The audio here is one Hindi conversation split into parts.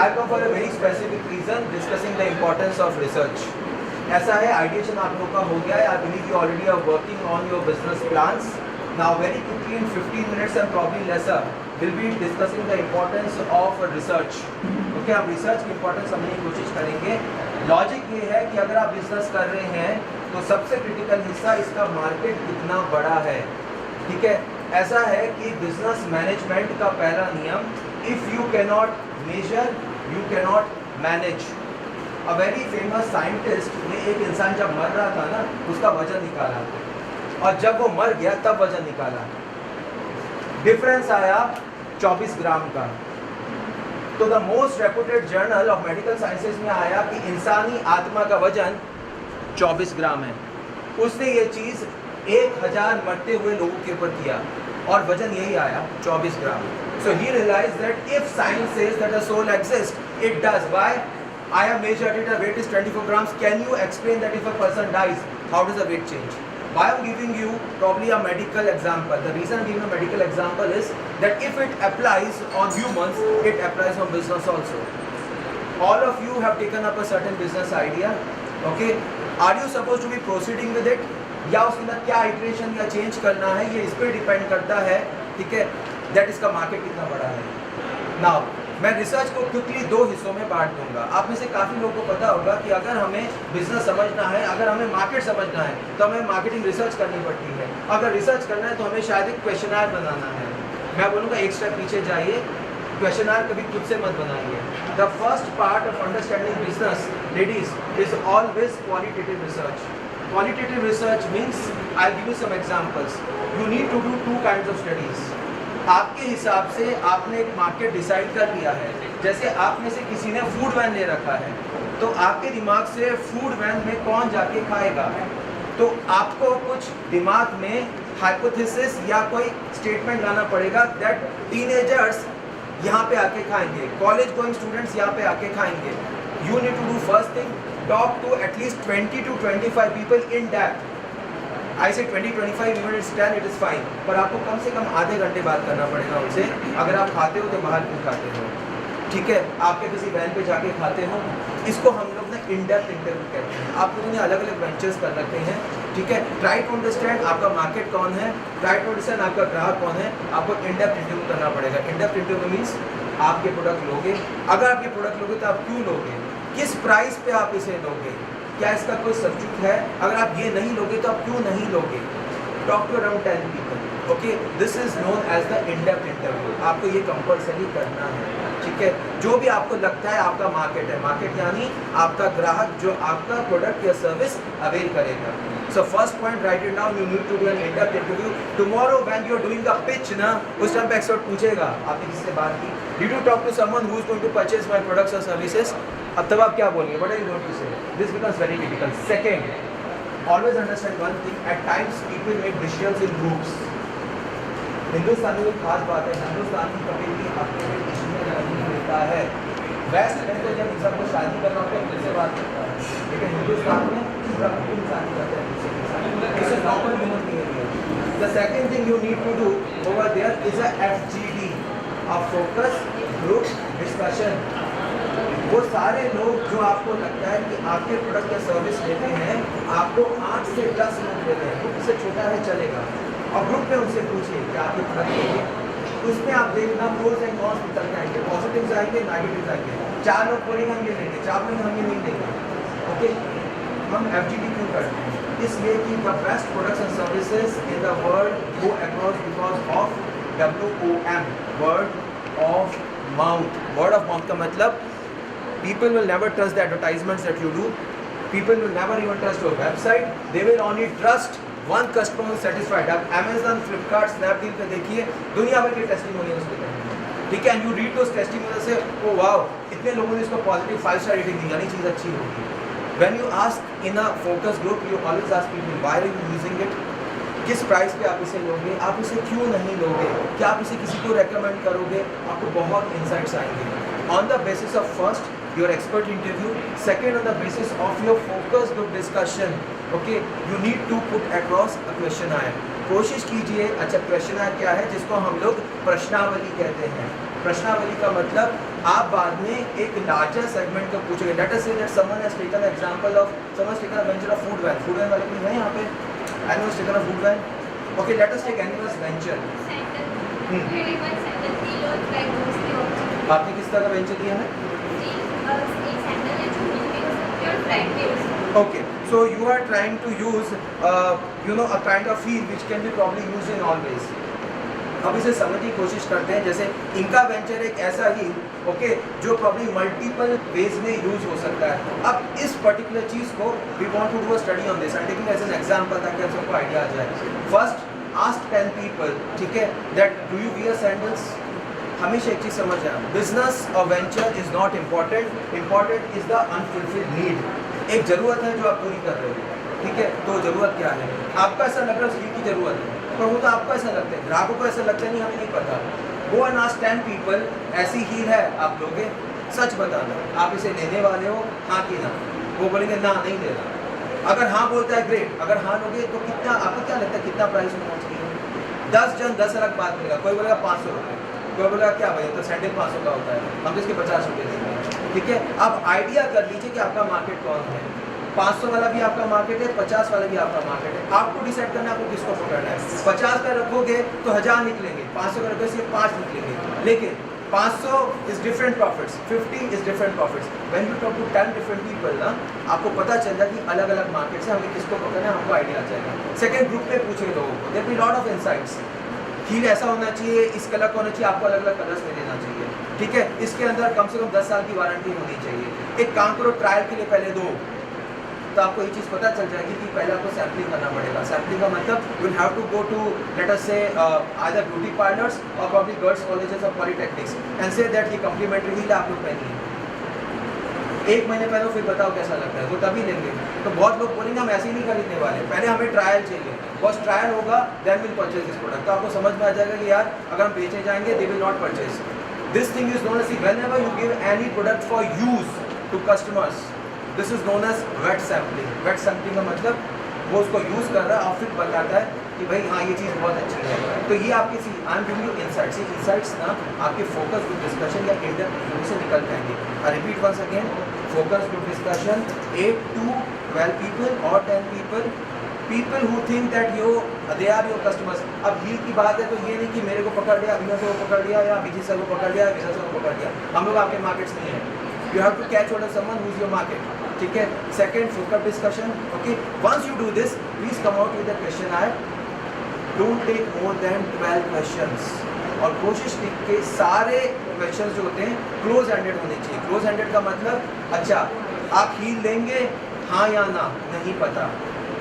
I come for a very specific reason, discussing the importance of research. ऐसा है, ideation आप लोग का हो गया है. I believe you already are working on your business plans. Now very quickly in 15 minutes and probably lesser, we'll be discussing the importance of research. Okay, आप research की importance समझने की कोशिश करेंगे. Logic ये है कि अगर आप business कर रहे हैं तो सबसे critical हिस्सा इसका market कितना बड़ा है. ठीक है, ऐसा है कि business management का पहला नियम, if you cannot measure, you cannot manage. A very famous scientist ने एक इंसान जब मर रहा था ना, उसका वजन निकाला और जब वो मर गया तब वजन निकाला, डिफरेंस आया 24 ग्राम का. तो the most reputed journal of medical sciences में आया कि इंसानी आत्मा का वजन 24 ग्राम है. उसने ये चीज़ 1000 मरते हुए लोगों के ऊपर किया और वजन यही आया 24 ग्राम. So he realized that if science says that a soul exists, it does. Why? I have measured it, the weight is 24 grams. Can you explain that if a person dies, how does the weight change? Why I'm giving you probably a medical example. The reason I'm giving a medical example is that if it applies on humans, it applies on business also. All of you have taken up a certain business idea. Okay, are you supposed to be proceeding with it? या उसके अंदर क्या इटरेशन या चेंज करना है, ये इस पर डिपेंड करता है. ठीक है, दैट इसका मार्केट कितना बड़ा है. नाउ मैं रिसर्च को क्विकली 2 हिस्सों में बांट दूंगा. आप में से काफ़ी लोगों को पता होगा कि अगर हमें बिजनेस समझना है, अगर हमें मार्केट समझना है, तो हमें मार्केटिंग रिसर्च करनी पड़ती है. अगर रिसर्च करना है तो हमें शायद एक क्वेश्चनर बनाना है. मैं बोलूँगा एक स्टेप पीछे जाइए, क्वेश्चनर कभी खुद से मत बनाइए. The first part of understanding business, ladies, is always qualitative research. Qualitative research means, I'll give you some examples. You need to do 2 kinds of studies. आपके हिसाब से आपने एक मार्केट डिसाइड कर लिया है. जैसे आप में से किसी ने फूड वैन ले रखा है, तो आपके दिमाग से फूड वैन में कौन जाके खाएगा, तो आपको कुछ दिमाग में हाइपोथेसिस या कोई स्टेटमेंट लाना पड़ेगा दैट टीनेजर्स यहाँ पे आके खाएंगे, कॉलेज गोइंग स्टूडेंट्स यहाँ पे आके खाएंगे. You need to do first thing, talk to at least 20 to 25 people in depth. I say 20-25 minutes, 10 it is fine. पर आपको कम से कम आधे घंटे बात करना पड़ेगा उनसे. अगर आप खाते हो तो बाहर क्यों खाते हो, ठीक है, आपके किसी वैन पे जाके खाते हो. इसको हम लोग ना इन डेप्थ इंटरव्यू कहते हैं. आप लोगों ने अलग अलग वेंचर्स कर रखे हैं. ठीक है, ट्राई टू अंडरस्टैंड आपका मार्केट कौन है, ट्राई टू अंडरस्टैंड आपका ग्राहक कौन है. आपको इन डेप्थ इंटरव्यू करना पड़ेगा. इन डेप्थ इंटरव्यू मीन्स आप ये प्रोडक्ट लोगे, अगर आप ये प्रोडक्ट लोगे तो आप क्यों लोगे, किस प्राइस पे आप इसे लोगे, क्या इसका कोई सब्स्टिट्यूट है, अगर आप ये नहीं लोगे तो आप क्यों नहीं लोगे. Talk to around 10 people. Okay, this is known as the in depth interview. आपको ये कंपल्सरी करना है. ठीक है, जो भी आपको लगता है आपका मार्केट है, मार्केट यानी आपका ग्राहक जो आपका प्रोडक्ट या सर्विस अवेल करेगा. So first point, write it down. You need to do an in depth interview. Tomorrow when you are doing the pitch ना, उस टाइम पे एक्सपर्ट पूछेगा आपने किससे बात की, did you talk to someone who is going to purchase my products और सर्विसेज. अब तब आप क्या बोलेंगे, what are you going to say. This becomes very critical. Second, always understand one thing, at times people make decisions in groups. Hindustan में एक खास बात है, हिंदुस्तान की कभी भी अपने में डिसीजन नहीं लेता है. वेस्ट में तो जब सबको शादी करना होता है फिर से बात करता है, लेकिन हिंदुस्तान में पूरा इंसान करते हैं दूसरे के साथ. This is normal human behaviour. The second thing you need to do over there is a FGD, a focus group discussion. वो सारे लोग जो आपको लगता है कि आपके प्रोडक्ट या सर्विस लेते हैं, आपको 8 से 10 लोग लेते हैं, ग्रुप से छोटा है चलेगा, और ग्रुप में उनसे पूछिए कि आपके प्रोडक्ट लेंगे. उसमें आप देखना प्रोज एंड कॉन्स निकल के आएंगे, पॉजिटिव्स आएंगे, नेगेटिव्स आएंगे. 4 लोग बोलेंगे हम ये लेंगे, 4 लोग हम ये नहीं लेंगे. ओके, हम FGD क्यों करते हैं, इसलिए कि the best products and services in the world go across because of WOM, word of mouth. Word of mouth का मतलब people will never trust the advertisements that you do. People will never even trust your website. They will only trust one customer who is satisfied. आप Amazon, Flipkart, Snapdeal पे देखिए, दुनिया भर के टेस्टिमोनियल्स देते हैं. ठीक है, you read those testimonials से oh wow, इतने लोगों ने इसको पॉजिटिव 5 स्टार रेटिंग दी, यानी चीज़ अच्छी होगी. When you ask in a focus group, you always ask people why are you using it, किस प्राइस पे आप इसे लोगे, आप इसे क्यों नहीं लोगे, क्या आप इसे किसी को रेकमेंड करोगे. आपको बहुत इंसाइट्स आएंगे. On the basis of first your expert interview, second on the basis of your focus group discussion, okay, you need to put across a questionnaire. कोशिश कीजिए, अच्छा क्वेश्चनर क्या है, जिसको हम लोग प्रश्नावली कहते हैं. प्रश्नावली का मतलब आप बाद में एक लार्जर सेगमेंट को पूछोगे। Let us say that someone has taken example of someone has taken a venture of food van. Food van वाले कोई है यहाँ पे? Anyone has taken a food van? Okay, let us take anyone venture. आपने किस तरह का वेंचर किया है? Okay, so you are trying to use, a kind of heel which can be probably used in all ways. अब इसे समझने की कोशिश करते हैं। जैसे इनका वेंचर एक ऐसा ही ओके जो प्रॉब्ली मल्टीपल वेज में यूज हो सकता है। अब इस पर्टिकुलर चीज को we want to do a study on this, I am taking as an example ताकि आप सबको आइडिया आ जाए। फर्स्ट आस्क 10 पीपल, ठीक है, that do you wear sandals. हमेशा एक चीज समझ जाए, बिजनेस और venture is not important, important is the unfulfilled need. एक जरूरत है जो आप पूरी कर रहे हो, ठीक है, तो जरूरत क्या है? आपको ऐसा लग रहा है उसकी की जरूरत है, पर वो तो आपको ऐसा लगता है, ग्राहकों को ऐसा लगता है नहीं, हमें नहीं पता। वो एंड आस्क 10 पीपल, ऐसी हील है आप लोगे? सच बताना, आप इसे लेने वाले हो, हाँ कि ना? वो बोलेंगे ना, नहीं लेना। अगर हाँ बोलता है ग्रेट, अगर हाँ लोगे तो कितना, आपको क्या लगता है कितना प्राइस होना चाहिए? 10 जन 10 अलग बात मिलेगा। कोई बोलेगा 500 रुपये, कोई बोलेगा क्या भाई तो सैंडल 500 का होता है, हम तो इसके 50 रुपये देंगे, ठीक है। अब आइडिया कर लीजिए कि आपका मार्केट कौन है। 500 वाला भी आपका मार्केट है, 50 वाला भी आपका मार्केट है। आपको डिसाइड करना है आपको किसको पकड़ना है। 50 का रखोगे तो 1000 निकलेंगे, 500 का रखोगे सिर्फ 5 निकलेंगे। लेकिन 500 is different profits, 50 is different profits. When you talk to 10 different people ना, आपको पता चल जाए कि अलग अलग मार्केट से हमें किसको पकड़ना है, हमको आइडिया आ जाएगा। सेकंड ग्रुप में पूछे लोगों को, there be lot of insights. Heel ऐसा होना चाहिए, इस कलर का होना चाहिए, आपको अलग अलग कलर्स में देना चाहिए, ठीक है। इसके अंदर कम से कम 10 साल की वारंटी होनी चाहिए। एक काम करो, ट्रायल के लिए पहले दो, तो आपको ये चीज़ पता चल जाएगी कि पहले आपको सैम्पलिंग करना पड़ेगा। सैम्पलिंग का मतलब you will have to go to let us say either beauty parlours और प्रॉब्ली गर्ल्स कॉलेजेस और पॉलिटेक्निक्स एंड से दैट ये कम्प्लीमेंट्री हील आप लोग पहनिए। 1 महीने पहले फिर बताओ कैसा लगता है, तो तभी लेंगे। तो बहुत लोग बोलेंगे हम ऐसे ही नहीं खरीदने वाले, पहले हमें ट्रायल चाहिए। बस ट्रायल होगा then will purchase this product. तो आपको समझ में आ जाएगा कि यार अगर हम बेचने जाएंगे they will not purchase this thing. Is known as whenever you give any product for use to customers, this is known as wet sampling. Wet sampling का मतलब वो उसको यूज़ कर रहा है और फिर बताता है कि भाई हाँ ये चीज़ बहुत अच्छी है। तो ये आपकी I am giving you insights. ये इनसाइट्स ना आपके फोकस ग्रुप डिस्कशन या इंटरव्यू से निकल जाएंगे। I repeat once again, focus group discussion 8 to 12 people और 10 people, people who think that they are your customers। अब हील की बात है तो ये नहीं कि मेरे को पकड़ लिया, अभिनव सर को पकड़ लिया या विजय सर को पकड़ लिया, विजय सर को पकड़ लिया। हम लोग आपके मार्केट्स नहीं है। You have to catch hold of someone who is your market, ठीक है। Second, focus discussion, okay। Once you do this, please come out with a questionnaire। Don't take more than 12 questions और कोशिश के सारे questions जो होते हैं क्लोज एंडेड होने चाहिए। क्लोज एंडेड का मतलब अच्छा आप हील लेंगे हाँ या ना, नहीं पता।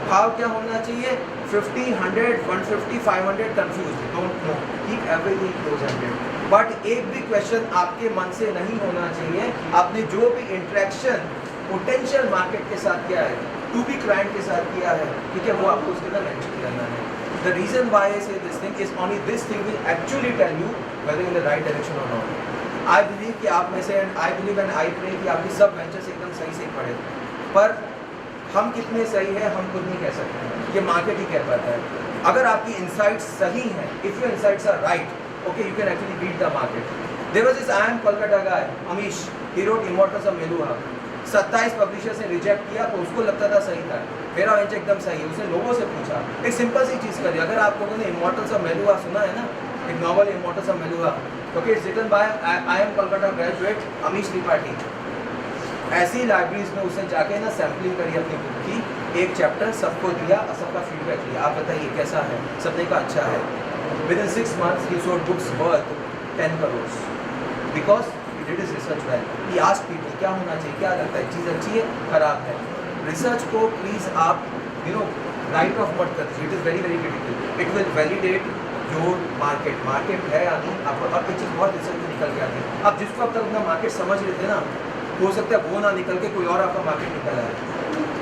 भाव क्या होना चाहिए? 50, 100, 150, 500, confuse, don't know, keep everything close ended. But एक भी क्वेश्चन आपके मन से नहीं होना चाहिए। आपने जो भी इंटरेक्शन पोटेंशियल मार्केट के साथ किया है, टू बी क्लाइंट के साथ किया है, ठीक है, वो आपको उसके अंदर मेंशन करना है। The reason why I say this thing is only this thing will actually tell you whether in the right direction और नॉट। आई बिलीव कि आप में से and I believe and I pray कि आपकी सब वेंचर्स एकदम सही से पढ़े, पर हम कितने सही है हम खुद नहीं कह सकते, ये मार्केट ही कह पाता है। अगर आपकी इनसाइट्स सही हैं, if your insights are right, okay, you can actually beat the market. There was this I am Kolkata guy, Amish, he wrote Immortals of Meluha। 27 publishers ने रिजेक्ट किया तो उसको लगता था सही था, मेरा वेंचर एकदम सही है। उसने लोगों से पूछा, एक सिंपल सी चीज़ करिए। अगर आप लोगों ने Immortals of Meluha सुना है ना, एक novel Immortals of Meluha, okay, it's written by I am Kolkata graduate Amish Tripathi। ऐसी लाइब्रेरीज में उसने जाके ना सैम्पलिंग करी अपनी बुक की, एक चैप्टर सबको दिया और सबका फीडबैक लिया, आप बताइए कैसा है? सबने कहा अच्छा है। Within 6 months, he sold books worth 10 crores because he did his research well. He asked people क्या होना चाहिए, क्या लगता है, चीज़ अच्छी है, खराब है। रिसर्च को प्लीज़ आप राइट ऑफ मत कर दीजिए, it is very very critical. It will validate your market. Market है या नहीं, आपको अब एक चीज़ बहुत रिसर्च में निकल के आती है। अब जिसको अब तक अपना मार्केट समझ रहे थे ना, हो सकता है वो ना निकल के कोई और आपका मार्केट निकल आए।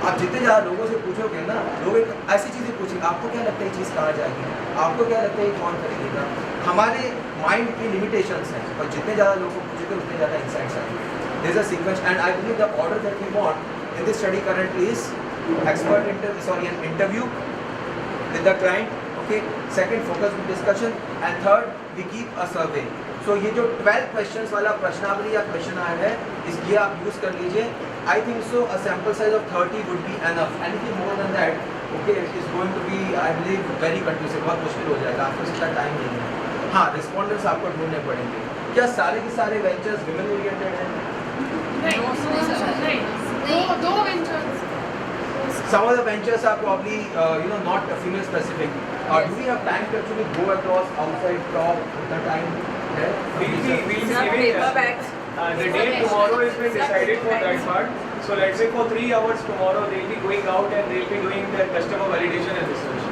आप जितने ज़्यादा लोगों से पूछोगे ना, लोग एक ऐसी चीज़ें पूछेंगे, आपको क्या लगता है ये चीज़ कहाँ जाएगी, आपको क्या लगता है ये कौन खरीदेगा। हमारे माइंड की लिमिटेशंस हैं, और जितने ज़्यादा लोगों को पूछोगे उतने ज़्यादा इंसाइट्स आएंगे। There is a sequence and I believe the order that we want in this study currently is expert interview with the client, Okay. Second, focus group discussion, and third, we keep a survey. So ये जो 12 questions वाला प्रश्नावली या क्वेश्चन आया है, इसकी आप यूज कर लीजिए. I think so. A sample size of 30 would be enough. Anything more than that, okay, it is going to be, I believe, very confusing. बहुत मुश्किल हो जाएगा. आपको इतना टाइम नहीं है. हाँ, respondents आपको ढूंढने पड़ेंगे. क्या सारे के सारे ventures women oriented हैं? नहीं, दो ventures. Some of the ventures are probably, not female specific. Do we have time to actually go across outside top the time? We'll be giving bags. the date tomorrow has been decided for that part. So let's say for 3 hours tomorrow they'll be going out and they'll be doing their customer validation and research.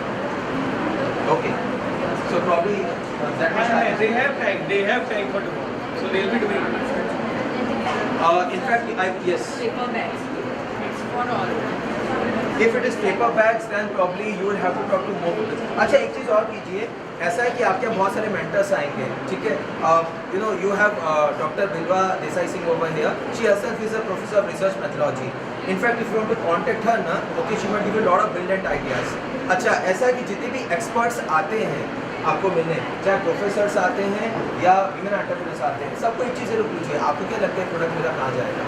Okay. So probably that much time. They have time. They have time for tomorrow. So they'll be doing it. In fact, yes. Paper bags. It's for all. If it is paper bags, then probably you will have to talk to more people. अच्छा, एक चीज़ और कीजिए. ऐसा है कि आपके बहुत सारे मेंटर्स आएंगे, ठीक है. You have Dr. Bilwa Desai Singh over here. She herself is a professor of research methodology. In fact, if you want to contact her, ना, okay, she might give you a lot of brilliant ideas. अच्छा, ऐसा है कि जितने भी experts आते हैं आपको मिलने, चाहे प्रोफेसर्स आते हैं या विमेन एंटरप्रेन्योर्स आते हैं, सबको एक चीज़ जरूर पूछिए, आपको क्या लगता है प्रोडक्ट मेरा कहाँ जाएगा.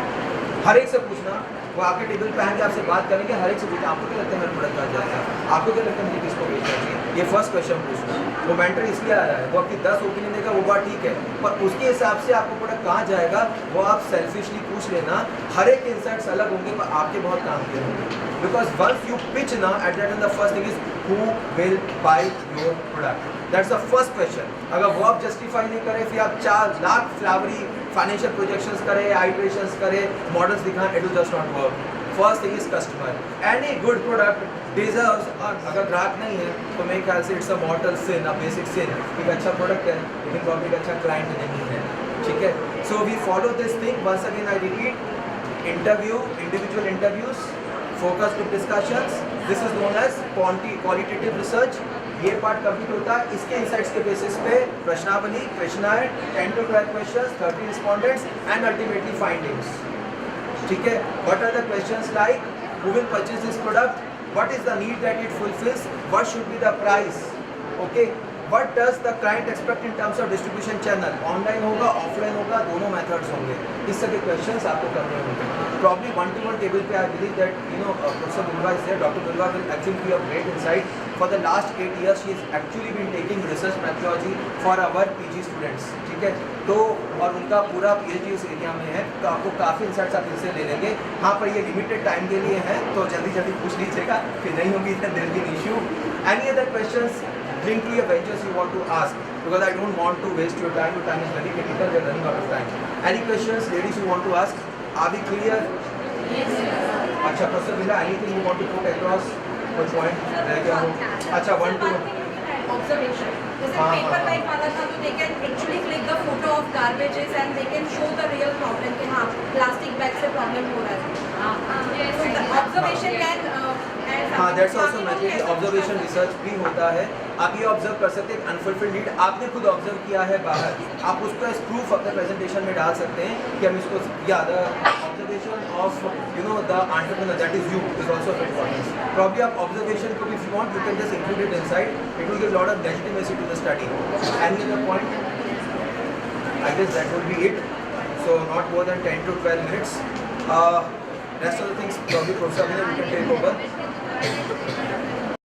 हर एक से पूछना. वो आपके टेबल पे आएंगे, आपसे बात करेंगे, हर एक से पूछना आपको क्या लगता है मेरा प्रोडक्ट कहाँ जाएगा, आपको क्या लगता है मुझे किसको बेचना चाहिए. ये फर्स्ट क्वेश्चन पूछना. वो मेंटर इसलिए आ रहा है, वो आपकी 10 ओपिनियन देगा, वो बात ठीक है, पर उसके हिसाब से आपको प्रोडक्ट कहाँ जाएगा वो आप सेल्फिशली पूछ लेना. हर एक इनसाइट्स अलग होंगे पर आपके बहुत काम के होंगे. बिकॉज वंस यू पिच ना at that and the first thing is who will buy your product. That's the first question. अगर वो आप जस्टिफाई नहीं करें, फिर आप 4 लाख फ्लावरी फाइनेंशियल प्रोजेक्शंस करें, आइटरेशंस करें, मॉडल्स दिखाएं, it will just not work. First thing is customer. Any good product deserves, अगर ग्राहक नहीं है तो मेरे ख्याल से it's a mortal sin, a basic सिन. एक अच्छा प्रोडक्ट है लेकिन प्रॉब्लम एक अच्छा क्लाइंट नहीं है, ठीक है. So we follow this thing. Once again I repeat, interview, individual interviews, focus group discussions, this is known as qualitative research. ये पार्ट कंप्लीट होता है. इसके इनसाइट्स के बेसिस पे प्रश्नावली, questionnaire, 10 to 12 questions, 30 respondents and ultimately findings. ठीक है. What are the questions like who will purchase this product, what is the need that it fulfills, what should be the price, okay, what does the client expect in terms of distribution channel, online होगा, offline होगा, दोनों methods होंगे. इस तरह के questions आपको करने होंगे. Probably one-to-one table पे I believe that Professor Bilwa is there. Dr. Bilwa will actually be a great insight. For the last 8 years she has actually been taking research methodology for our PG students. ठीक है. तो और उनका पूरा PhD उस एरिया में है, तो आपको काफ़ी इंसाइट्स आप इनसे ले लेंगे. हाँ, पर ये लिमिटेड टाइम के लिए है, तो जल्दी पूछ लीजिएगा, फिर नहीं होगी then there will be an issue. Any other questions linked to your ventures you want to ask? Because I don't want to waste your time. Your time is very critical. We are running out of time. Any questions, ladies, you want to ask? Are we clear? Yes. अच्छा, Professor Bilwa, anything you want to put across? One point रह गया हो. अच्छा, 1 to Observation. जैसे हाँ, paper हाँ, bag वाला था, तो they can actually click the photo of garbages and they can show the real problem कि हाँ plastic bag से problem हो रहा है. So the observation can add हाँ, something. That's also method. Observation research भी होता है. आप ये ऑब्जर्व कर सकते हैं अनफुलफिल्ड नीड आपने खुद ऑब्जर्व किया है बाहर, आप उसको एज प्रूफ अपने प्रेजेंटेशन में डाल सकते हैं कि हम इसको या the observation of the entrepreneur that is you is also of importance. Probably आप ऑब्जर्वेशन को भी if you want you can just include it inside. It will give lot of legitimacy to the study. Any other point? I guess that would be it. So not more than 10 to 12 minutes. Rest of the things probably Professor Abhinay, we can take over.